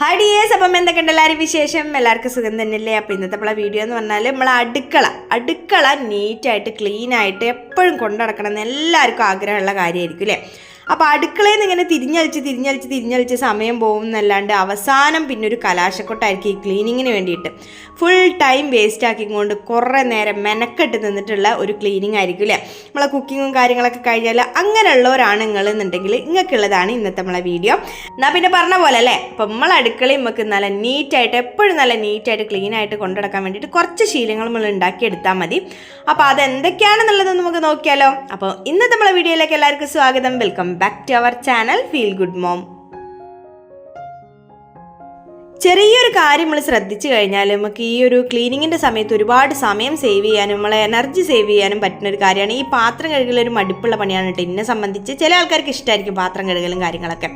Hi dears, അപ്പം എന്തൊക്കെയുണ്ട് എല്ലാവരും വിശേഷം? എല്ലാവർക്കും സുഖം തന്നെയല്ലേ? അപ്പോൾ ഇന്നത്തെ നമ്മളെ വീഡിയോ എന്ന് പറഞ്ഞാൽ നമ്മളെ അടുക്കള നീറ്റായിട്ട് ക്ലീനായിട്ട് എപ്പോഴും കൊണ്ടു നടക്കണം എന്ന് എല്ലാവർക്കും ആഗ്രഹമുള്ള കാര്യമായിരിക്കും അല്ലേ? അപ്പോൾ അടുക്കളയിൽ നിന്ന് ഇങ്ങനെ തിരിഞ്ഞളിച്ച് സമയം പോകുന്നല്ലാണ്ട് അവസാനം പിന്നെ ഒരു കലാശക്കൊട്ടായിരിക്കും ഈ ക്ലീനിങ്ങിന് വേണ്ടിയിട്ട് ഫുൾ ടൈം വേസ്റ്റ് ആക്കിക്കൊണ്ട് കുറേ നേരം മെനക്കെട്ട് നിന്നിട്ടുള്ള ഒരു ക്ലീനിങ് ആയിരിക്കും അല്ലേ? നമ്മളെ കുക്കിങ്ങും കാര്യങ്ങളൊക്കെ കഴിഞ്ഞാൽ അങ്ങനെയുള്ളവരാണ് നിങ്ങളെന്നുണ്ടെങ്കിൽ നിങ്ങൾക്കുള്ളതാണ് ഇന്നത്തെ നമ്മളെ വീഡിയോ. എന്നാൽ പിന്നെ പറഞ്ഞ പോലെ അല്ലേ, അപ്പം നമ്മൾ അടുക്കളയും നമുക്ക് നല്ല നീറ്റായിട്ട് എപ്പോഴും നല്ല നീറ്റായിട്ട് ക്ലീനായിട്ട് കൊണ്ടുനടക്കാൻ വേണ്ടിയിട്ട് കുറച്ച് ശീലങ്ങൾ നമ്മൾ ഉണ്ടാക്കിയെടുത്താൽ മതി. അപ്പോൾ അതെന്തൊക്കെയാണെന്നുള്ളത് നമുക്ക് നോക്കിയാലോ? അപ്പോൾ ഇന്നത്തെ നമ്മളെ വീഡിയോയിലേക്ക് എല്ലാവർക്കും സ്വാഗതം. Welcome back to our channel Feel Good Mom. ചെറിയൊരു കാര്യം നമ്മൾ ശ്രദ്ധിച്ചു കഴിഞ്ഞാൽ നമുക്ക് ഈ ഒരു ക്ലീനിങ്ങിൻ്റെ സമയത്ത് ഒരുപാട് സമയം സേവ് ചെയ്യാനും നമ്മളെ എനർജി സേവ് ചെയ്യാനും പറ്റുന്ന ഒരു കാര്യമാണ്. ഈ പാത്രം കഴുകലൊരു മടുപ്പുള്ള പണിയാണ് കേട്ടോ. എന്നെ സംബന്ധിച്ച് ചില ആൾക്കാർക്ക് ഇഷ്ടമായിരിക്കും പാത്രം കഴുകലും കാര്യങ്ങളൊക്കെ.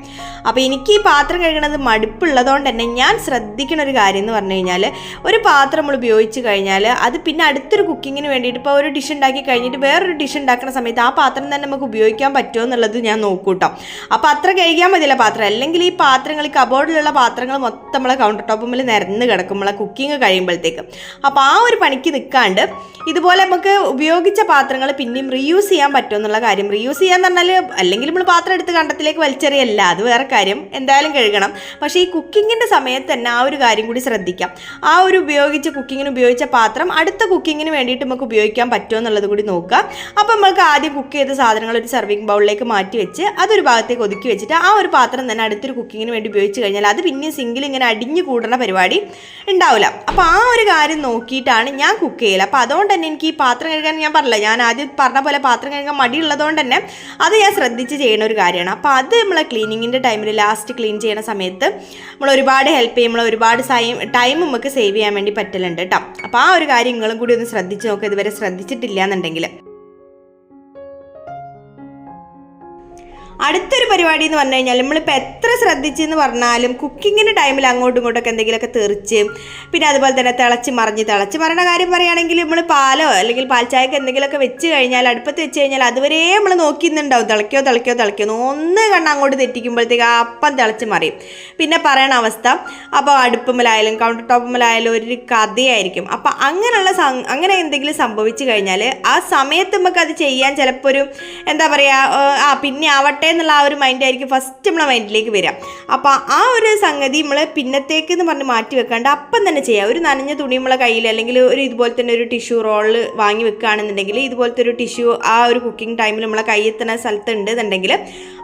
അപ്പോൾ എനിക്ക് ഈ പാത്രം കഴുകണത് മടുപ്പുള്ളതുകൊണ്ട് തന്നെ ഞാൻ ശ്രദ്ധിക്കുന്ന ഒരു കാര്യം എന്ന് പറഞ്ഞു കഴിഞ്ഞാൽ, ഒരു പാത്രം നമ്മൾ ഉപയോഗിച്ച് കഴിഞ്ഞാൽ അത് പിന്നെ അടുത്തൊരു കുക്കിങ്ങിന് വേണ്ടിയിട്ട് ഇപ്പോൾ ഒരു ഡിഷ് ഉണ്ടാക്കി കഴിഞ്ഞിട്ട് വേറൊരു ഡിഷ് ഉണ്ടാക്കുന്ന സമയത്ത് ആ പാത്രം തന്നെ നമുക്ക് ഉപയോഗിക്കാൻ പറ്റുമോ എന്നുള്ളത് ഞാൻ നോക്കൂട്ടോ. അപ്പോൾ അത്ര കഴുകിയാൽ മതിയല്ല പാത്രം. അല്ലെങ്കിൽ ഈ പാത്രങ്ങൾ, ഈ കബോർഡിലുള്ള പാത്രങ്ങൾ മൊത്തം കൗണ്ടർ ടോപ്പുമ്മിൽ നിരന്ന് കിടക്കും നമ്മളെ കുക്കിങ് കഴിയുമ്പോഴത്തേക്ക്. അപ്പോൾ ആ ഒരു പണിക്ക് നിൽക്കാണ്ട് ഇതുപോലെ നമുക്ക് ഉപയോഗിച്ച പാത്രങ്ങൾ പിന്നെയും റീയൂസ് ചെയ്യാൻ പറ്റും എന്നുള്ള കാര്യം. റീയൂസ് ചെയ്യാന്ന് പറഞ്ഞാൽ അല്ലെങ്കിൽ നമ്മൾ പാത്രം എടുത്ത് കണ്ടത്തിലേക്ക് വലിച്ചെറിയല്ല, അത് വേറെ കാര്യം, എന്തായാലും കഴുകണം. പക്ഷേ ഈ കുക്കിങ്ങിൻ്റെ സമയത്ത് തന്നെ ആ ഒരു കാര്യം കൂടി ശ്രദ്ധിക്കാം. ആ ഒരു കുക്കിങ്ങിന് ഉപയോഗിച്ച പാത്രം അടുത്ത കുക്കിങ്ങിന് വേണ്ടിയിട്ട് നമുക്ക് ഉപയോഗിക്കാൻ പറ്റുമോ എന്നുള്ളത് കൂടി നോക്കുക. അപ്പോൾ നമുക്ക് ആദ്യം കുക്ക് ചെയ്ത സാധനങ്ങൾ ഒരു സർവിങ് ബൗളിലേക്ക് മാറ്റി വെച്ച് അതൊരു ഭാഗത്തേക്ക് ഒതുക്കി വെച്ചിട്ട് ആ ഒരു പാത്രം തന്നെ അടുത്തൊരു കുക്കിങ്ങിന് വേണ്ടി ഉപയോഗിച്ച് കഴിഞ്ഞാൽ അത് പിന്നെ സിങ്കിൽ ഇങ്ങനെ അടിഞ്ഞു കൂടുന്ന പരിപാടി ഉണ്ടാവില്ല. അപ്പോൾ ആ ഒരു കാര്യം നോക്കിയിട്ടാണ് ഞാൻ കുക്ക് ചെയ്യല്. അപ്പോൾ അതുകൊണ്ട് തന്നെ എനിക്ക് ഈ പാത്രം കഴുകാൻ, ഞാൻ പറഞ്ഞില്ല, ഞാൻ ആദ്യം പറഞ്ഞ പോലെ പാത്രം കഴുകാൻ മടിയുള്ളതുകൊണ്ട് തന്നെ അത് ഞാൻ ശ്രദ്ധിച്ച് ചെയ്യുന്ന ഒരു കാര്യമാണ്. അപ്പോൾ അത് നമ്മളെ ക്ലീനിങ്ങിൻ്റെ ടൈമിൽ ലാസ്റ്റ് ക്ലീൻ ചെയ്യുന്ന സമയത്ത് നമ്മൾ ഒരുപാട് ഹെൽപ്പ് ചെയ്യും, നമ്മൾ ഒരുപാട് ടൈം നമുക്ക് സേവ് ചെയ്യാൻ വേണ്ടി പറ്റലുണ്ട് കേട്ടോ. അപ്പോൾ ആ ഒരു കാര്യം നിങ്ങളും കൂടി ഒന്ന് ശ്രദ്ധിച്ച് നോക്കുക, ഇതുവരെ ശ്രദ്ധിച്ചിട്ടില്ല എന്നുണ്ടെങ്കിൽ. അടുത്തൊരു പരിപാടി എന്ന് പറഞ്ഞു കഴിഞ്ഞാൽ നമ്മളിപ്പോൾ എത്ര ശ്രദ്ധിച്ചെന്ന് പറഞ്ഞാലും കുക്കിങ്ങിൻ്റെ ടൈമിൽ അങ്ങോട്ടും ഇങ്ങോട്ടൊക്കെ എന്തെങ്കിലുമൊക്കെ തെറിച്ച്, പിന്നെ അതുപോലെ തന്നെ തിളച്ച് മറിഞ്ഞ കാര്യം പറയുകയാണെങ്കിൽ നമ്മൾ പാലോ അല്ലെങ്കിൽ പാൽച്ചായക്ക് എന്തെങ്കിലുമൊക്കെ വെച്ച് കഴിഞ്ഞാൽ, അടുപ്പത്ത് വെച്ച് കഴിഞ്ഞാൽ അതുവരെ നമ്മൾ നോക്കിയിട്ടുണ്ടാവും, തിളയ്ക്കോ ഒന്ന് കണ്ണ് അങ്ങോട്ട് തെറ്റിക്കുമ്പോഴത്തേക്ക് അപ്പം തിളച്ച് മറിയും. പിന്നെ പറയണ അവസ്ഥ. അപ്പോൾ അടുപ്പുമ്മലായാലും കൗണ്ടർ ടോപ്പുമ്മലായാലും ഒരു കഥയായിരിക്കും. അപ്പം അങ്ങനെ എന്തെങ്കിലും സംഭവിച്ചു കഴിഞ്ഞാൽ ആ സമയത്ത് നമുക്കത് ചെയ്യാൻ ചിലപ്പോൾ ഒരു എന്താ പറയുക, പിന്നെ ആവട്ടെ എന്നുള്ള ആ ഒരു മൈൻഡായിരിക്കും ഫസ്റ്റ് നമ്മളെ മൈൻഡിലേക്ക് വരാം. അപ്പോൾ ആ ഒരു സംഗതി നമ്മൾ പിന്നത്തേക്ക് എന്ന് പറഞ്ഞ് മാറ്റി വെക്കാണ്ട് അപ്പം തന്നെ ചെയ്യാം. ഒരു നനഞ്ഞ തുണി നമ്മളെ കയ്യിൽ അല്ലെങ്കിൽ ഒരു ഇതുപോലെ തന്നെ ഒരു ടിഷ്യൂ റോള് വാങ്ങി വെക്കുകയാണെന്നുണ്ടെങ്കിൽ, ഇതുപോലത്തെ ഒരു ടിഷ്യൂ ആ ഒരു കുക്കിംഗ് ടൈമിൽ നമ്മളെ കയ്യിൽ എത്തുന്ന സ്ഥലത്ത് ഉണ്ടെന്നുണ്ടെങ്കിൽ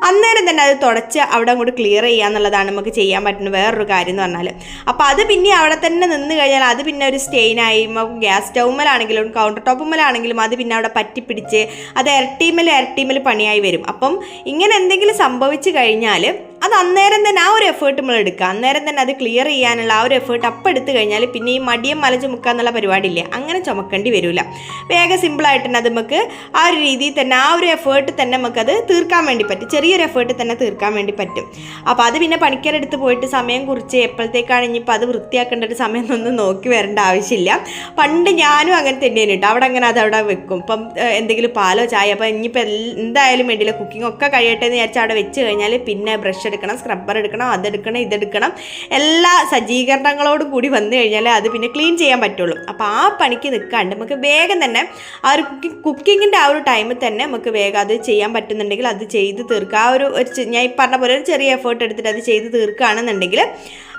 അന്നേരം തന്നെ അത് തുടച്ച് അവിടെ അങ്ങോട്ട് ക്ലിയർ ചെയ്യുക എന്നുള്ളതാണ് നമുക്ക് ചെയ്യാൻ പറ്റുന്ന വേറൊരു കാര്യം എന്ന് പറഞ്ഞാൽ. അപ്പോൾ അത് പിന്നെ അവിടെ തന്നെ നിന്ന് കഴിഞ്ഞാൽ അത് പിന്നെ ഒരു സ്റ്റെയിനായി ഗ്യാസ് സ്റ്റൗമ്മലാണെങ്കിലും കൗണ്ടർ ടോപ്പുമ്മലാണെങ്കിലും അത് പിന്നെ അവിടെ പറ്റിപ്പിടിച്ച് അത് ഇരട്ടിമേൽ പണിയായി വരും. അപ്പം ഇങ്ങനെ എന്തെങ്കിലും സംഭവിച്ചു കഴിഞ്ഞാൽ അത് അന്നേരം തന്നെ ആ ഒരു എഫേർട്ട് നമ്മൾ എടുക്കുക, അന്നേരം തന്നെ അത് ക്ലിയർ ചെയ്യാനുള്ള ആ ഒരു എഫേർട്ട് അപ്പം എടുത്തു കഴിഞ്ഞാൽ പിന്നെ ഈ മടിയം മല ചുമക്കുക എന്നുള്ള പരിപാടി ഇല്ലേ, അങ്ങനെ ചുമക്കേണ്ടി വരില്ല. വേഗം സിമ്പിളായിട്ട് തന്നെ അത് നമുക്ക് ആ ഒരു രീതിയിൽ തന്നെ ആ ഒരു എഫേർട്ട് തന്നെ നമുക്കത് തീർക്കാൻ വേണ്ടി പറ്റും, ചെറിയൊരു എഫേർട്ട് തന്നെ തീർക്കാൻ വേണ്ടി പറ്റും. അപ്പോൾ അത് പിന്നെ പണിക്കാരെടുത്ത് പോയിട്ട് സമയം കുറിച്ച് എപ്പോഴത്തേക്കാണ് ഇനിയിപ്പോൾ അത് വൃത്തിയാക്കേണ്ട ഒരു സമയം ഒന്നും നോക്കി വരേണ്ട ആവശ്യമില്ല. പണ്ട് ഞാനും അങ്ങനെ തന്നെയാണ് കേട്ടോ. അവിടെ അതവിടെ വെക്കും. ഇപ്പം എന്തെങ്കിലും പാലോ ചായ, അപ്പോൾ ഇനിയിപ്പോൾ എന്തായാലും വേണ്ടിയില്ല, കുക്കിംഗ് ഒക്കെ കഴിയട്ടെ എന്ന് വിചാരിച്ചാൽ അവിടെ വെച്ച് കഴിഞ്ഞാൽ പിന്നെ ബ്രഷ് എടുക്കണം, സ്ക്രബ്ബർ എടുക്കണം, അതെടുക്കണം, ഇതെടുക്കണം, എല്ലാ സജ്ജീകരണങ്ങളോടും കൂടി വന്നു കഴിഞ്ഞാൽ അത് പിന്നെ ക്ലീൻ ചെയ്യാൻ പറ്റുള്ളൂ. അപ്പോൾ ആ പണിക്ക് നിൽക്കാണ്ട് നമുക്ക് വേഗം തന്നെ ആ ഒരു കുക്കിങ്ങിൻ്റെ ആ ഒരു ടൈമിൽ തന്നെ നമുക്ക് വേഗം അത് ചെയ്യാൻ പറ്റുന്നുണ്ടെങ്കിൽ അത് ചെയ്ത് തീർക്കുക. ആ ഒരു ഞാൻ ഈ പറഞ്ഞ പോലെ ഒരു ചെറിയ എഫേർട്ട് എടുത്തിട്ട് അത് ചെയ്ത് തീർക്കുകയാണെന്നുണ്ടെങ്കിൽ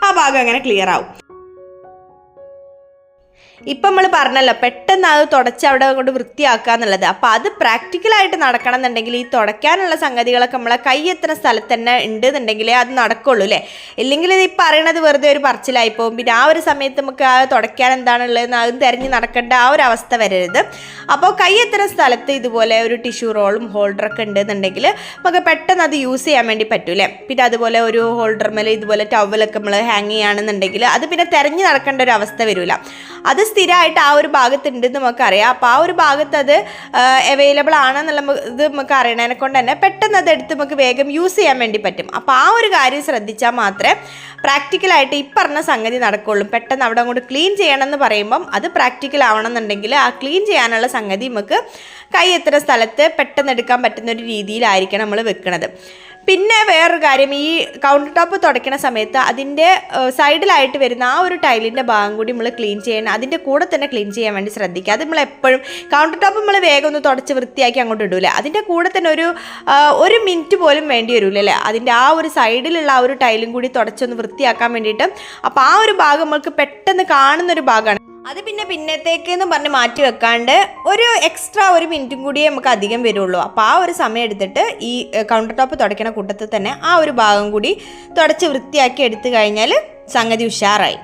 ആ ഭാഗം അങ്ങനെ ക്ലിയർ ആവും. ഇപ്പം നമ്മൾ പറഞ്ഞല്ലോ പെട്ടെന്ന് അത് തുടച്ച് അവിടെ കൊണ്ട് വൃത്തിയാക്കുക എന്നുള്ളത്. അപ്പോൾ അത് പ്രാക്ടിക്കലായിട്ട് നടക്കണം എന്നുണ്ടെങ്കിൽ ഈ തുടയ്ക്കാനുള്ള സംഗതികളൊക്കെ നമ്മളെ കൈയെത്തുന്ന സ്ഥലത്ത് തന്നെ ഉണ്ടെന്നുണ്ടെങ്കിലേ അത് നടക്കുള്ളൂ അല്ലേ. ഇല്ലെങ്കിൽ ഈ പറയണത് വെറുതെ ഒരു പറച്ചിലായി പോകും. പിന്നെ ആ ഒരു സമയത്ത് നമുക്ക് ആ തുടയ്ക്കാൻ എന്താണുള്ളതെന്ന് അത് തിരഞ്ഞ് നടക്കേണ്ട ആ ഒരു അവസ്ഥ വരരുത്. അപ്പോൾ കൈയെത്തുന്ന സ്ഥലത്ത് ഇതുപോലെ ഒരു ടിഷ്യൂ റോളും ഹോൾഡറൊക്കെ ഉണ്ടെന്നുണ്ടെങ്കിൽ നമുക്ക് പെട്ടെന്ന് അത് യൂസ് ചെയ്യാൻ വേണ്ടി പറ്റും അല്ലേ. പിന്നെ അതുപോലെ ഒരു ഹോൾഡർ മേലെ ഇതുപോലെ ടവലൊക്കെ നമ്മൾ ഹാങ് ചെയ്യുകയാണെന്നുണ്ടെങ്കിൽ അത് പിന്നെ തിരഞ്ഞ് നടക്കേണ്ട ഒരു അവസ്ഥ വരില്ല. അത് സ്ഥിരമായിട്ട് ആ ഒരു ഭാഗത്തുണ്ടെന്ന് നമുക്കറിയാം. അപ്പോൾ ആ ഒരു ഭാഗത്ത് അത് അവൈലബിൾ ആണെന്നുള്ള ഇത് നമുക്ക് അറിയണതിനെ കൊണ്ട് തന്നെ പെട്ടെന്ന് അത് എടുത്ത് നമുക്ക് വേഗം യൂസ് ചെയ്യാൻ വേണ്ടി പറ്റും. അപ്പോൾ ആ ഒരു കാര്യം ശ്രദ്ധിച്ചാൽ മാത്രമേ പ്രാക്ടിക്കലായിട്ട് ഈ പറഞ്ഞ സംഗതി നടക്കുള്ളൂ. പെട്ടെന്ന് അവിടെ അങ്ങോട്ട് ക്ലീൻ ചെയ്യണമെന്ന് പറയുമ്പം അത് പ്രാക്ടിക്കൽ ആവണമെന്നുണ്ടെങ്കിൽ ആ ക്ലീൻ ചെയ്യാനുള്ള സംഗതി നമുക്ക് കൈ എത്തുന്ന സ്ഥലത്ത് പെട്ടെന്ന് എടുക്കാൻ പറ്റുന്ന ഒരു രീതിയിലായിരിക്കണം നമ്മൾ വെക്കുന്നത്. പിന്നെ വേറൊരു കാര്യം, ഈ കൗണ്ടർ ടോപ്പ് തുടയ്ക്കുന്ന സമയത്ത് അതിൻ്റെ സൈഡിലായിട്ട് വരുന്ന ആ ഒരു ടൈലിൻ്റെ ഭാഗം കൂടി നമ്മൾ ക്ലീൻ ചെയ്യണം. അതിൻ്റെ കൂടെ തന്നെ ക്ലീൻ ചെയ്യാൻ വേണ്ടി ശ്രദ്ധിക്കുക. അത് നമ്മൾ എപ്പോഴും കൗണ്ടർ ടോപ്പ് നമ്മൾ വേഗം ഒന്ന് തുടച്ച് വൃത്തിയാക്കി അങ്ങോട്ട് ഇടൂല. അതിൻ്റെ കൂടെ തന്നെ ഒരു മിനിറ്റ് പോലും വേണ്ടി വരില്ല അല്ലേ, അതിൻ്റെ ആ ഒരു സൈഡിലുള്ള ആ ഒരു ടൈലും കൂടി തുടച്ചൊന്ന് വൃത്തിയാക്കാൻ വേണ്ടിയിട്ട്. അപ്പോൾ ആ ഒരു ഭാഗം നമുക്ക് പെട്ടെന്ന് കാണുന്നൊരു ഭാഗമാണ്. അത് പിന്നത്തേക്ക് എന്ന് പറഞ്ഞ് മാറ്റി വെക്കാണ്ട് ഒരു എക്സ്ട്രാ ഒരു മിനിറ്റും കൂടിയേ നമുക്ക് അധികം വരുള്ളൂ. അപ്പോൾ ആ ഒരു സമയം എടുത്തിട്ട് ഈ കൗണ്ടർ ടോപ്പ് തുടയ്ക്കുന്ന കൂട്ടത്തിൽ തന്നെ ആ ഒരു ഭാഗം കൂടി തുടച്ച് വൃത്തിയാക്കി എടുത്തു കഴിഞ്ഞാൽ സംഗതി ഉഷാറായി.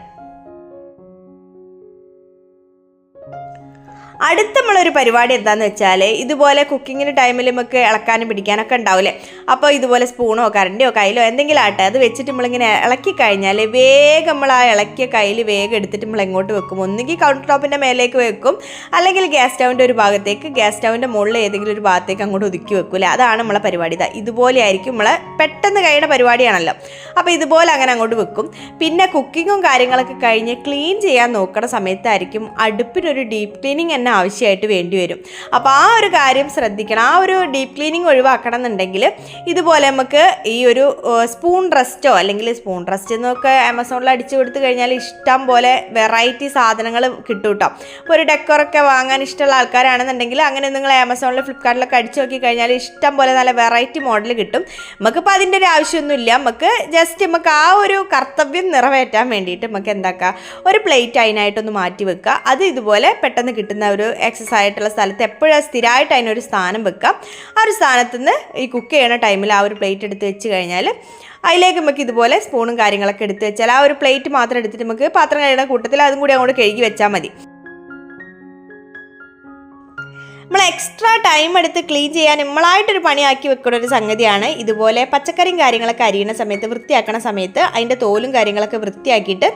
അടുത്ത നമ്മളൊരു പരിപാടി എന്താണെന്ന് വെച്ചാൽ, ഇതുപോലെ കുക്കിങ്ങിന് ടൈമിൽ നമുക്ക് ഇളക്കാനും പിടിക്കാനൊക്കെ ഉണ്ടാവില്ലേ. അപ്പോൾ ഇതുപോലെ സ്പൂണോ കരണ്ടിയോ കയ്യിലോ എന്തെങ്കിലും ആട്ടെ, അത് വെച്ചിട്ട് നമ്മളിങ്ങനെ ഇളക്കി കഴിഞ്ഞാൽ വേഗം നമ്മൾ ആ ഇളക്കിയ കയ്യിൽ വേഗം എടുത്തിട്ട് നമ്മൾ എങ്ങോട്ട് വെക്കും, ഒന്നുകിൽ കൗണ്ടർ ടോപ്പിൻ്റെ മേലേക്ക് വെക്കും, അല്ലെങ്കിൽ ഗ്യാസ് സ്റ്റൗവിൻ്റെ ഒരു ഭാഗത്തേക്ക്, ഗ്യാസ് സ്റ്റൗവിൻ്റെ മുകളിൽ ഏതെങ്കിലും ഒരു ഭാഗത്തേക്ക് അങ്ങോട്ട് ഒതുക്കി വെക്കൂലേ. അതാണ് നമ്മളെ പരിപാടി. ഇതുപോലെ ആയിരിക്കും നമ്മളെ പെട്ടെന്ന് കഴിയുന്ന പരിപാടിയാണല്ലോ. അപ്പോൾ ഇതുപോലെ അങ്ങനെ അങ്ങോട്ട് വെക്കും. പിന്നെ കുക്കിങ്ങും കാര്യങ്ങളൊക്കെ കഴിഞ്ഞ് ക്ലീൻ ചെയ്യാൻ നോക്കുന്ന സമയത്തായിരിക്കും അടുപ്പിനൊരു ഡീപ്പ് ക്ലീനിങ് തന്നെ ആവശ്യമായിട്ട് വേണ്ടി വരും. അപ്പോൾ ആ ഒരു കാര്യം ശ്രദ്ധിക്കണം. ആ ഒരു ഡീപ്പ് ക്ലീനിങ് ഒഴിവാക്കണം എന്നുണ്ടെങ്കിൽ ഇതുപോലെ നമുക്ക് ഈ ഒരു സ്പൂൺ റെസ്റ്റോ, അല്ലെങ്കിൽ സ്പൂൺ റെസ്റ്റ് എന്നൊക്കെ ആമസോണിൽ അടിച്ചു കൊടുത്തു കഴിഞ്ഞാൽ ഇഷ്ടം പോലെ വെറൈറ്റി സാധനങ്ങൾ കിട്ടും കേട്ടോ. ഇപ്പോൾ ഒരു ഡെക്കറൊക്കെ വാങ്ങാൻ ഇഷ്ടമുള്ള ആൾക്കാരാണെന്നുണ്ടെങ്കിൽ അങ്ങനെ നിങ്ങൾ ആമസോണിൽ ഫ്ലിപ്കാർട്ടിലൊക്കെ അടിച്ചു നോക്കി കഴിഞ്ഞാൽ ഇഷ്ടം പോലെ നല്ല വെറൈറ്റി മോഡൽ കിട്ടും. നമുക്കിപ്പോൾ അതിൻ്റെ ഒരു ആവശ്യമൊന്നുമില്ല. നമുക്ക് ആ ഒരു കർത്തവ്യം നിറവേറ്റാൻ വേണ്ടിയിട്ട് നമുക്ക് എന്താക്കുക, ഒരു പ്ലേറ്റ് അതിനായിട്ടൊന്ന് മാറ്റി വെക്കുക. അത് ഇതുപോലെ പെട്ടെന്ന് കിട്ടുന്ന ഒരു എക്സസ് ആയിട്ടുള്ള സ്ഥലത്ത് എപ്പോഴും സ്ഥിരമായിട്ട് അതിനൊരു സ്ഥാനം വെക്കാം. ആ ഒരു സ്ഥാനത്ത് നിന്ന് ഈ കുക്ക് ചെയ്യുന്ന ടൈമിൽ ആ ഒരു പ്ലേറ്റ് എടുത്ത് വെച്ച് കഴിഞ്ഞാൽ അതിലേക്ക് നമുക്ക് ഇതുപോലെ സ്പൂണും കാര്യങ്ങളൊക്കെ എടുത്ത് വെച്ചാൽ ആ ഒരു പ്ലേറ്റ് മാത്രം എടുത്തിട്ട് നമുക്ക് പാത്രം കഴുകുന്ന കൂട്ടത്തിൽ അതും കൂടി അങ്ങോട്ട് കഴുകി വെച്ചാൽ മതി. നമ്മൾ എക്സ്ട്രാ ടൈം എടുത്ത് ക്ലീൻ ചെയ്യാൻ നമ്മളായിട്ടൊരു പണിയാക്കി വെക്കുന്ന ഒരു സംഗതിയാണ് ഇതുപോലെ പച്ചക്കറിയും കാര്യങ്ങളൊക്കെ അരിയുന്ന സമയത്ത്, വൃത്തിയാക്കണ സമയത്ത് അതിൻ്റെ തോലും കാര്യങ്ങളൊക്കെ വൃത്തിയാക്കിയിട്ട്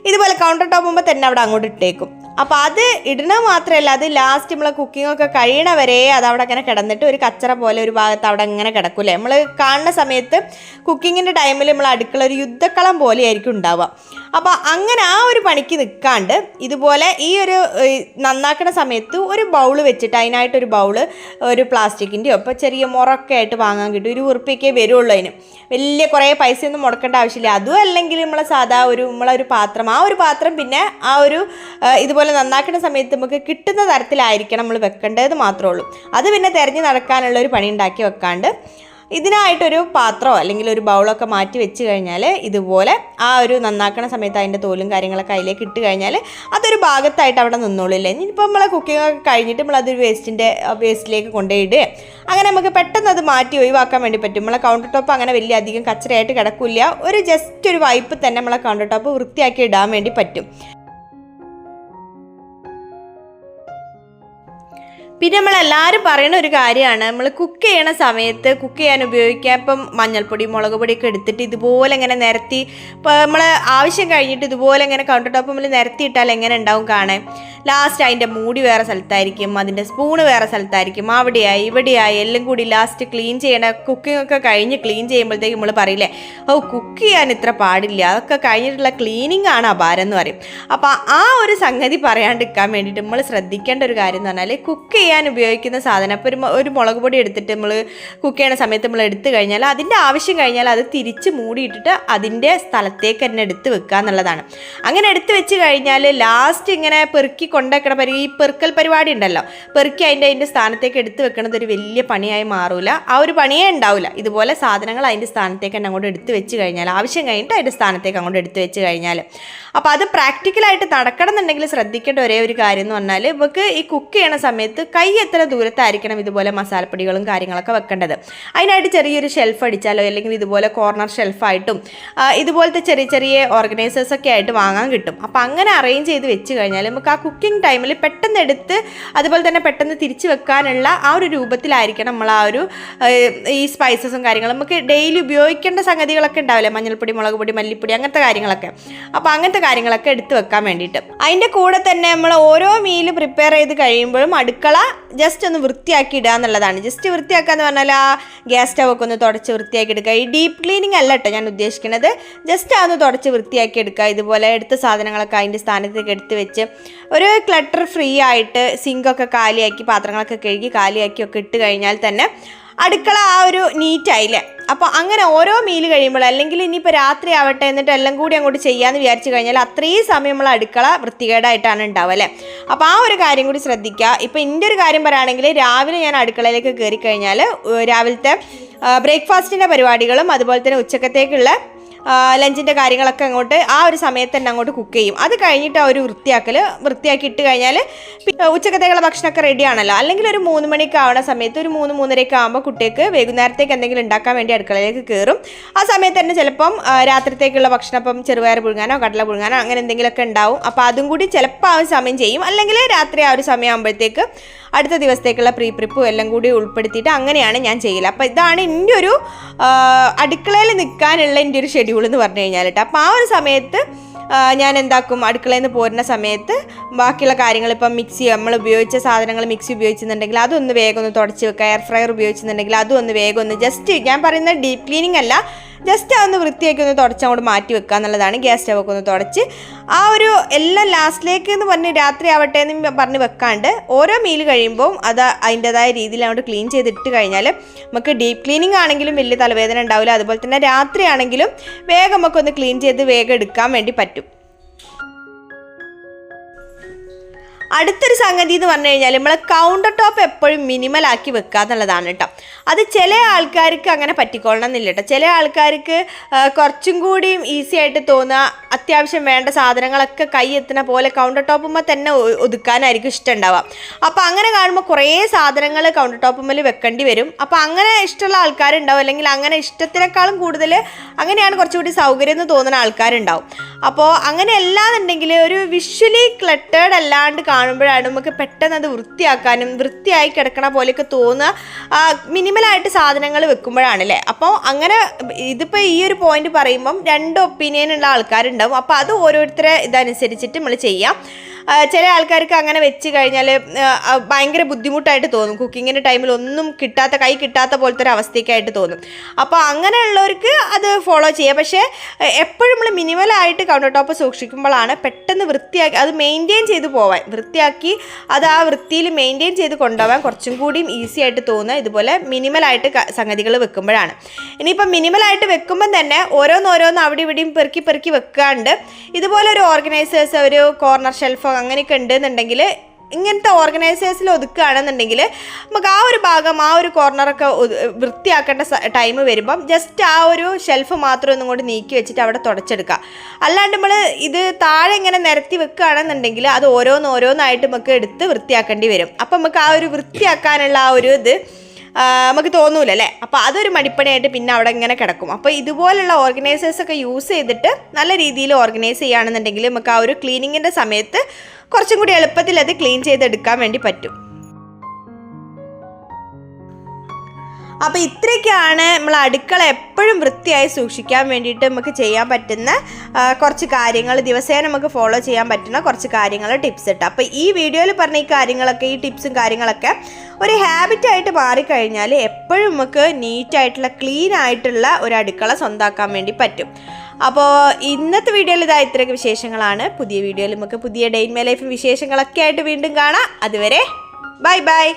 ഇതുപോലെ കൗണ്ടർ ടോപ്പുമ്പോൾ തന്നെ അവിടെ അങ്ങോട്ട് ഇട്ടേക്കും. അപ്പോൾ അത് ഇടണ മാത്രമല്ല, അത് ലാസ്റ്റ് നമ്മൾ കുക്കിങ്ങൊക്കെ കഴിയണ വരെ അത് അവിടെ അങ്ങനെ കിടന്നിട്ട് ഒരു കച്ചറ പോലെ ഒരു ഭാഗത്ത് അവിടെ അങ്ങനെ കിടക്കൂലേ. നമ്മൾ കാണുന്ന സമയത്ത് കുക്കിങ്ങിൻ്റെ ടൈമിൽ നമ്മൾ അടുക്കള ഒരു യുദ്ധക്കളം പോലെ ആയിരിക്കും ഉണ്ടാവുക. അപ്പോൾ അങ്ങനെ ആ ഒരു പണിക്ക് നിൽക്കാണ്ട് ഇതുപോലെ ഈ ഒരു നന്നാക്കുന്ന സമയത്ത് ഒരു ബൗള് വെച്ചിട്ട്, അതിനായിട്ടൊരു ബൗള് ഒരു പ്ലാസ്റ്റിക്കിൻ്റെയോ ഇപ്പോൾ ചെറിയ മുറൊക്കെ ആയിട്ട് വാങ്ങാൻ കിട്ടും. ₹1 വരുള്ളൂ. അതിന് വലിയ കുറേ പൈസയൊന്നും മുടക്കേണ്ട ആവശ്യമില്ല. അതും അല്ലെങ്കിൽ നമ്മളെ സാധാ നമ്മളൊരു പാത്രം, ആ ഒരു പാത്രം പിന്നെ ആ ഒരു ഇതുപോലെ നന്നാക്കുന്ന സമയത്ത് നമുക്ക് കിട്ടുന്ന തരത്തിലായിരിക്കണം നമ്മൾ വെക്കേണ്ടത് മാത്രമേ ഉള്ളൂ. അത് പിന്നെ തിരഞ്ഞ് നടക്കാനുള്ള ഒരു പണി ഉണ്ടാക്കി വെക്കാണ്ട് ഇതിനായിട്ടൊരു പാത്രമോ അല്ലെങ്കിൽ ഒരു ബൗളൊക്കെ മാറ്റി വെച്ച് കഴിഞ്ഞാൽ ഇതുപോലെ ആ ഒരു നന്നാക്കണ സമയത്ത് അതിൻ്റെ തോലും കാര്യങ്ങളൊക്കെ അതിലേക്ക് ഇട്ട് കഴിഞ്ഞാൽ അതൊരു ഭാഗത്തായിട്ട് അവിടെ നിന്നോളില്ലേ. ഇനിയിപ്പോൾ നമ്മൾ കുക്കിംഗ് ഒക്കെ കഴിഞ്ഞിട്ട് നമ്മളതൊരു വേസ്റ്റിലേക്ക് കൊണ്ടുപോയിടുക, അങ്ങനെ നമുക്ക് പെട്ടെന്ന് അത് മാറ്റി ഒഴിവാക്കാൻ വേണ്ടി പറ്റും. നമ്മളെ കൗണ്ടർ ടോപ്പ് അങ്ങനെ വലിയ അധികം കച്ചറയായിട്ട് കിടക്കില്ല. ഒരു ജസ്റ്റ് ഒരു വൈപ്പ് തന്നെ നമ്മളെ കൗണ്ടർ ടോപ്പ് വൃത്തിയാക്കി ഇടാൻ വേണ്ടി പറ്റും. പിന്നെ നമ്മളെല്ലാവരും പറയുന്ന ഒരു കാര്യമാണ്, നമ്മൾ കുക്ക് ചെയ്യണ സമയത്ത് കുക്ക് ചെയ്യാൻ ഉപയോഗിക്കുക, ഇപ്പം മഞ്ഞൾപ്പൊടി മുളക് പൊടിയൊക്കെ എടുത്തിട്ട് ഇതുപോലെ ഇങ്ങനെ നിരത്തി, ഇപ്പോൾ നമ്മൾ ആവശ്യം കഴിഞ്ഞിട്ട് ഇതുപോലെ ഇങ്ങനെ കൗണ്ടർ ടോപ്പ് നമ്മൾ നിരത്തിയിട്ടാൽ എങ്ങനെ ഉണ്ടാവും കാണാൻ. ലാസ്റ്റ് അതിൻ്റെ മൂടി വേറെ സ്ഥലത്തായിരിക്കും, അതിൻ്റെ സ്പൂണ് വേറെ സ്ഥലത്തായിരിക്കും, അവിടെയായി ഇവിടെയായി എല്ലാം കൂടി ലാസ്റ്റ് ക്ലീൻ ചെയ്യണ കുക്കിംഗ് ഒക്കെ കഴിഞ്ഞ് ക്ലീൻ ചെയ്യുമ്പോഴത്തേക്ക് നമ്മൾ പറയില്ലേ, കുക്ക് ചെയ്യാൻ ഇത്ര പാടില്ല, അതൊക്കെ കഴിഞ്ഞിട്ടുള്ള ക്ലീനിങ് ആണ് അപാരം എന്ന് പറയും. അപ്പോൾ ആ ഒരു സംഗതി പറയാണ്ടിരിക്കാൻ വേണ്ടിയിട്ട് നമ്മൾ ശ്രദ്ധിക്കേണ്ട ഒരു കാര്യം എന്ന് പറഞ്ഞാൽ, കുക്ക് ചെയ്യാൻ ഉപയോഗിക്കുന്ന സാധനം, അപ്പോൾ ഒരു മുളക് പൊടി എടുത്തിട്ട് നമ്മൾ കുക്ക് ചെയ്യണ സമയത്ത് നമ്മൾ എടുത്തു കഴിഞ്ഞാൽ അതിൻ്റെ ആവശ്യം കഴിഞ്ഞാൽ അത് തിരിച്ച് മൂടിയിട്ടിട്ട് അതിൻ്റെ സ്ഥലത്തേക്ക് തന്നെ എടുത്ത് വെക്കുക എന്നുള്ളതാണ്. അങ്ങനെ എടുത്ത് വെച്ച് കഴിഞ്ഞാൽ ലാസ്റ്റ് ഇങ്ങനെ പെറുക്കി കൊണ്ടുവെക്കണ ഈ പെറുക്കൽ പരിപാടി ഉണ്ടല്ലോ, പെറുക്കി അതിൻ്റെ സ്ഥാനത്തേക്ക് എടുത്ത് വെക്കണത് ഒരു വലിയ പണിയായി മാറൂല. ആ ഒരു പണിയേ ഉണ്ടാവില്ല. ഇതുപോലെ സാധനങ്ങൾ അതിൻ്റെ സ്ഥാനത്തേക്ക് തന്നെ അങ്ങോട്ട് എടുത്ത് വെച്ച് കഴിഞ്ഞാൽ, ആവശ്യം കഴിഞ്ഞിട്ട് അതിൻ്റെ സ്ഥാനത്തേക്ക് അങ്ങോട്ട് എടുത്ത് വെച്ച് കഴിഞ്ഞാൽ, അപ്പോൾ അത് പ്രാക്ടിക്കലായിട്ട് നടക്കണം എന്നുണ്ടെങ്കിൽ ശ്രദ്ധിക്കേണ്ട ഒരേ ഒരു കാര്യം എന്ന് പറഞ്ഞാൽ, നമുക്ക് ഈ കുക്ക് ചെയ്യണ സമയത്ത് കൈ എത്ര ദൂരത്തായിരിക്കണം ഇതുപോലെ മസാലപ്പൊടികളും കാര്യങ്ങളൊക്കെ വെക്കേണ്ടത്. അതിനായിട്ട് ചെറിയൊരു ഷെൽഫ് അടിച്ചാലോ അല്ലെങ്കിൽ ഇതുപോലെ കോർണർ ഷെൽഫായിട്ടും ഇതുപോലത്തെ ചെറിയ ചെറിയ ഓർഗനൈസേഴ്സൊക്കെ ആയിട്ട് വാങ്ങാൻ കിട്ടും. അപ്പോൾ അങ്ങനെ അറേഞ്ച് ചെയ്ത് വെച്ച് കഴിഞ്ഞാൽ നമുക്ക് ആ കുക്കിംഗ് ടൈമിൽ പെട്ടെന്ന് എടുത്ത് അതുപോലെ തന്നെ പെട്ടെന്ന് തിരിച്ച് വെക്കാനുള്ള ആ ഒരു രൂപത്തിലായിരിക്കണം നമ്മൾ ആ ഒരു ഈ സ്പൈസസും കാര്യങ്ങളും. നമുക്ക് ഡെയിലി ഉപയോഗിക്കേണ്ട സംഗതികളൊക്കെ ഉണ്ടാവില്ലേ, മഞ്ഞൾപ്പൊടി മുളക് പൊടി മല്ലിപ്പൊടി അങ്ങനത്തെ കാര്യങ്ങളൊക്കെ. അപ്പോൾ അങ്ങനത്തെ കാര്യങ്ങളൊക്കെ എടുത്ത് വെക്കാൻ വേണ്ടിയിട്ട് അതിൻ്റെ കൂടെ തന്നെ നമ്മൾ ഓരോ മീൽ പ്രിപ്പയർ ചെയ്ത് കഴിയുമ്പോഴും അടുക്കള ജസ്റ്റ് ഒന്ന് വൃത്തിയാക്കി ഇടുക എന്നുള്ളതാണ്. ജസ്റ്റ് വൃത്തിയാക്കുക എന്ന് പറഞ്ഞാൽ ആ ഗ്യാസ് സ്റ്റവ് ഒക്കെ ഒന്ന് തുടച്ച് വൃത്തിയാക്കി എടുക്കുക. ഈ ഡീപ്പ് ക്ലീനിങ് അല്ല കേട്ടോ ഞാൻ ഉദ്ദേശിക്കുന്നത്, ജസ്റ്റ് അതൊന്ന് തുടച്ച് വൃത്തിയാക്കി എടുക്കുക. ഇതുപോലെ എടുത്ത സാധനങ്ങളൊക്കെ അതിൻ്റെ സ്ഥാനത്തേക്ക് എടുത്ത് വെച്ച് ഒരു ക്ലട്ടർ ഫ്രീ ആയിട്ട് സിങ്കൊക്കെ കാലിയാക്കി പാത്രങ്ങളൊക്കെ കഴുകി കാലിയാക്കി ഒക്കെ ഇട്ട് കഴിഞ്ഞാൽ തന്നെ അടുക്കള ആ ഒരു നീറ്റായില്ലേ. അപ്പോൾ അങ്ങനെ ഓരോ മീൽ കഴിയുമ്പോൾ, അല്ലെങ്കിൽ ഇനിയിപ്പോൾ രാത്രി ആവട്ടെ എന്നിട്ട് എല്ലാം കൂടി അങ്ങോട്ട് ചെയ്യാമെന്ന് വിചാരിച്ചു കഴിഞ്ഞാൽ അത്രയും സമയം നമ്മൾ അടുക്കള വൃത്തികേടായിട്ടാണ് ഉണ്ടാവുക അല്ലേ. അപ്പോൾ ആ ഒരു കാര്യം കൂടി ശ്രദ്ധിക്കുക. ഇപ്പോൾ എൻ്റെ ഒരു കാര്യം പറയുകയാണെങ്കിൽ രാവിലെ ഞാൻ അടുക്കളയിലേക്ക് കയറി കഴിഞ്ഞാൽ രാവിലത്തെ ബ്രേക്ക്ഫാസ്റ്റിൻ്റെ പരിപാടികളും അതുപോലെ തന്നെ ഉച്ചക്കത്തേക്കുള്ള ലഞ്ചിൻ്റെ കാര്യങ്ങളൊക്കെ അങ്ങോട്ട് ആ ഒരു സമയത്ത് തന്നെ അങ്ങോട്ട് കുക്ക് ചെയ്യും. അത് കഴിഞ്ഞിട്ട് ആ ഒരു വൃത്തിയാക്കി ഇട്ട് കഴിഞ്ഞാൽ ഉച്ചക്കത്തേക്കുള്ള ഭക്ഷണമൊക്കെ റെഡിയാണല്ലോ. അല്ലെങ്കിൽ ഒരു 3 മണിക്ക് ആവുന്ന സമയത്ത് ഒരു 3-3:30 ആകുമ്പോൾ കുട്ടിക്ക് വൈകുന്നേരത്തേക്ക് എന്തെങ്കിലും ഉണ്ടാക്കാൻ വേണ്ടി അടുക്കളയിലേക്ക് കയറും. ആ സമയത്ത് തന്നെ ചിലപ്പം രാത്രിത്തേക്കുള്ള ഭക്ഷണം, ഇപ്പം ചെറുപയർ പുഴുങ്ങാനോ കടല പുഴുങ്ങാനോ അങ്ങനെ എന്തെങ്കിലുമൊക്കെ ഉണ്ടാവും. അപ്പോൾ അതും കൂടി ചിലപ്പോൾ ആ ഒരു സമയം ചെയ്യും. അല്ലെങ്കിൽ രാത്രി ആ ഒരു സമയം ആകുമ്പോഴത്തേക്ക് അടുത്ത ദിവസത്തേക്കുള്ള പ്രിപ്പും എല്ലാം കൂടി ഉൾപ്പെടുത്തിയിട്ട് അങ്ങനെയാണ് ഞാൻ ചെയ്യല്. അപ്പോൾ ഇതാണ് എൻ്റെ ഒരു അടുക്കളയിൽ നിൽക്കാനുള്ള എൻ്റെ ഒരു ഷെഡ്യൂൾ എന്ന് പറഞ്ഞു കഴിഞ്ഞാൽ കേട്ടോ. അപ്പോൾ ആ ഒരു സമയത്ത് ഞാൻ എന്താക്കും, അടുക്കളയിൽ നിന്ന് പോരുന്ന സമയത്ത് ബാക്കിയുള്ള കാര്യങ്ങൾ, ഇപ്പം മിക്സി നമ്മൾ ഉപയോഗിച്ച സാധനങ്ങൾ മിക്സി ഉപയോഗിച്ചെന്നുണ്ടെങ്കിൽ അതൊന്ന് വേഗം ഒന്ന് തുടച്ച് വെക്കുക. എയർ ഫ്രയർ ഉപയോഗിച്ചെന്നുണ്ടെങ്കിൽ അതും ഒന്ന് വേഗം ഒന്ന് ജസ്റ്റ്, ഞാൻ പറയുന്നത് ഡീപ്പ് ക്ലീനിങ് അല്ല, ജസ്റ്റ് അതൊന്ന് വൃത്തിയാക്കി ഒന്ന് തുടച്ച് അങ്ങോട്ട് മാറ്റി വെക്കുക എന്നുള്ളതാണ്. ഗ്യാസ് സ്റ്റവൊക്കെ ഒന്ന് തുടച്ച് ആ ഒരു എല്ലാം ലാസ്റ്റിലേക്ക് എന്ന് പറഞ്ഞ് രാത്രി ആവട്ടെ എന്ന് പറഞ്ഞ് വെക്കാണ്ട് ഓരോ മീൽ കഴിയുമ്പോൾ അത് അതിൻ്റെതായ രീതിയിൽ അങ്ങോട്ട് ക്ലീൻ ചെയ്തിട്ട് കഴിഞ്ഞാൽ നമുക്ക് ഡീപ്പ് ക്ലീനിങ് ആണെങ്കിലും വലിയ തലവേദന ഉണ്ടാവില്ല. അതുപോലെ തന്നെ രാത്രി ആണെങ്കിലും വേഗം നമുക്കൊന്ന് ക്ലീൻ ചെയ്ത് വേഗം എടുക്കാൻ വേണ്ടി പറ്റും. അടുത്തൊരു സംഗതി എന്ന് പറഞ്ഞു കഴിഞ്ഞാൽ നമ്മൾ കൗണ്ടർ ടോപ്പ് എപ്പോഴും മിനിമലാക്കി വെക്കുക എന്നുള്ളതാണ് കേട്ടോ. അത് ചില ആൾക്കാർക്ക് അങ്ങനെ പറ്റിക്കൊള്ളണം എന്നില്ല കേട്ടോ. ചില ആൾക്കാർക്ക് കുറച്ചും കൂടിയും ഈസി ആയിട്ട് തോന്നുക, അത്യാവശ്യം വേണ്ട സാധനങ്ങളൊക്കെ കൈ എത്തുന്ന പോലെ കൗണ്ടർ ടോപ്പുമ്പോൾ തന്നെ ഒതുക്കാനായിരിക്കും ഇഷ്ടം ഉണ്ടാവുക. അപ്പോൾ അങ്ങനെ കാണുമ്പോൾ കുറേ സാധനങ്ങൾ കൗണ്ടർ ടോപ്പുമ്മൽ വെക്കേണ്ടി വരും. അപ്പോൾ അങ്ങനെ ഇഷ്ടമുള്ള ആൾക്കാരുണ്ടാവും, അല്ലെങ്കിൽ അങ്ങനെ ഇഷ്ടത്തിനേക്കാളും കൂടുതൽ അങ്ങനെയാണ് കുറച്ചുകൂടി സൗകര്യം എന്ന് തോന്നുന്ന ആൾക്കാരുണ്ടാവും. അപ്പോൾ അങ്ങനെ അല്ലാന്നുണ്ടെങ്കിൽ ഒരു വിഷ്വലി ക്ലട്ടേർഡ് അല്ലാണ്ട് കാണുമ്പോഴാണ് നമുക്ക് പെട്ടെന്ന് അത് വൃത്തിയാക്കാനും വൃത്തിയായി കിടക്കണ പോലെയൊക്കെ തോന്നുക മിനിമലായിട്ട് സാധനങ്ങൾ വെക്കുമ്പോഴാണല്ലേ. അപ്പോൾ അങ്ങനെ ഇതിപ്പോൾ ഈ ഒരു പോയിന്റ് പറയുമ്പം 2 ഒപ്പീനിയൻ ഉള്ള ആൾക്കാരുണ്ടാവും. അപ്പോൾ അത് ഓരോരുത്തരെ ഇതനുസരിച്ചിട്ട് നമ്മൾ ചെയ്യാം. ചില ആൾക്കാർക്ക് അങ്ങനെ വെച്ച് കഴിഞ്ഞാൽ ഭയങ്കര ബുദ്ധിമുട്ടായിട്ട് തോന്നും. കുക്കിങ്ങിൻ്റെ ടൈമിൽ ഒന്നും കൈ കിട്ടാത്ത പോലത്തെ ഒരു അവസ്ഥയ്ക്കായിട്ട് തോന്നും. അപ്പോൾ അങ്ങനെയുള്ളവർക്ക് അത് ഫോളോ ചെയ്യാം. പക്ഷേ എപ്പോഴും നമ്മൾ മിനിമലായിട്ട് കൗണ്ടർ ടോപ്പ് സൂക്ഷിക്കുമ്പോഴാണ് പെട്ടെന്ന് വൃത്തിയാക്കി അത് മെയിൻറ്റെയിൻ ചെയ്ത് പോവാൻ, വൃത്തിയാക്കി അത് ആ വൃത്തിയിൽ മെയിൻറ്റെയിൻ ചെയ്ത് കൊണ്ടുപോകാൻ കുറച്ചും കൂടിയും ഈസി ആയിട്ട് തോന്നുക ഇതുപോലെ മിനിമലായിട്ട് സംഗതികൾ വെക്കുമ്പോഴാണ്. ഇനിയിപ്പോൾ മിനിമലായിട്ട് വെക്കുമ്പം തന്നെ ഓരോന്നോരോന്ന് അവിടെ ഇവിടെയും പെറുക്കി വെക്കാണ്ട് ഇതുപോലെ ഒരു ഓർഗനൈസേഴ്സ്, ഒരു കോർണർ ഷെൽഫ് അങ്ങനെയൊക്കെ ഉണ്ടെന്നുണ്ടെങ്കിൽ, ഇങ്ങനത്തെ ഓർഗനൈസേഴ്സിൽ ഒതുക്കുകയാണെന്നുണ്ടെങ്കിൽ നമുക്ക് ആ ഒരു ഭാഗം, ആ ഒരു കോർണറൊക്കെ വൃത്തിയാക്കേണ്ട ടൈം വരുമ്പം ജസ്റ്റ് ആ ഒരു ഷെൽഫ് മാത്രം ഒന്നും കൊണ്ട് നീക്കി വെച്ചിട്ട് അവിടെ തുടച്ചെടുക്കുക. അല്ലാണ്ട് നമ്മൾ ഇത് താഴെ ഇങ്ങനെ നിരത്തി വെക്കുകയാണെന്നുണ്ടെങ്കിൽ അത് ഓരോന്നായിട്ട് നമുക്ക് എടുത്ത് വൃത്തിയാക്കേണ്ടി വരും. അപ്പം നമുക്ക് ആ ഒരു വൃത്തിയാക്കാനുള്ള ആ ഒരു ഇത് നമുക്ക് തോന്നൂലല്ലേ. അപ്പോൾ അതൊരു മടിപ്പണിയായിട്ട് പിന്നെ അവിടെ ഇങ്ങനെ കിടക്കും. അപ്പോൾ ഇതുപോലുള്ള ഓർഗനൈസേഴ്സൊക്കെ യൂസ് ചെയ്തിട്ട് നല്ല രീതിയിൽ ഓർഗനൈസ് ചെയ്യുകയാണെന്നുണ്ടെങ്കിൽ നമുക്ക് ആ ഒരു ക്ലീനിങ്ങിൻ്റെ സമയത്ത് കുറച്ചും കൂടി എളുപ്പത്തിൽ അത് ക്ലീൻ ചെയ്തെടുക്കാൻ വേണ്ടി പറ്റും. അപ്പോൾ ഇത്രയൊക്കെയാണ് നമ്മൾ അടുക്കള എപ്പോഴും വൃത്തിയായി സൂക്ഷിക്കാൻ വേണ്ടിയിട്ട് നമുക്ക് ചെയ്യാൻ പറ്റുന്ന കുറച്ച് കാര്യങ്ങൾ, ദിവസേന നമുക്ക് ഫോളോ ചെയ്യാൻ പറ്റുന്ന കുറച്ച് കാര്യങ്ങൾ, ടിപ്സ് ഇട്ട്. അപ്പോൾ ഈ വീഡിയോയിൽ പറഞ്ഞ ഈ കാര്യങ്ങളൊക്കെ, ഈ ടിപ്സും കാര്യങ്ങളൊക്കെ ഒരു ഹാബിറ്റായിട്ട് മാറിക്കഴിഞ്ഞാൽ എപ്പോഴും നമുക്ക് നീറ്റായിട്ടുള്ള ക്ലീൻ ആയിട്ടുള്ള ഒരു അടുക്കള സ്വന്തമാക്കാൻ വേണ്ടി പറ്റും. അപ്പോൾ ഇന്നത്തെ വീഡിയോയിൽ ഇത്രയൊക്കെ വിശേഷങ്ങളാണ്. പുതിയ വീഡിയോയിൽ നമുക്ക് പുതിയ ഡേ ഇൻ മൈ ലൈഫ് വിശേഷങ്ങളൊക്കെ ആയിട്ട് വീണ്ടും കാണാം. അതുവരെ ബൈ ബൈ.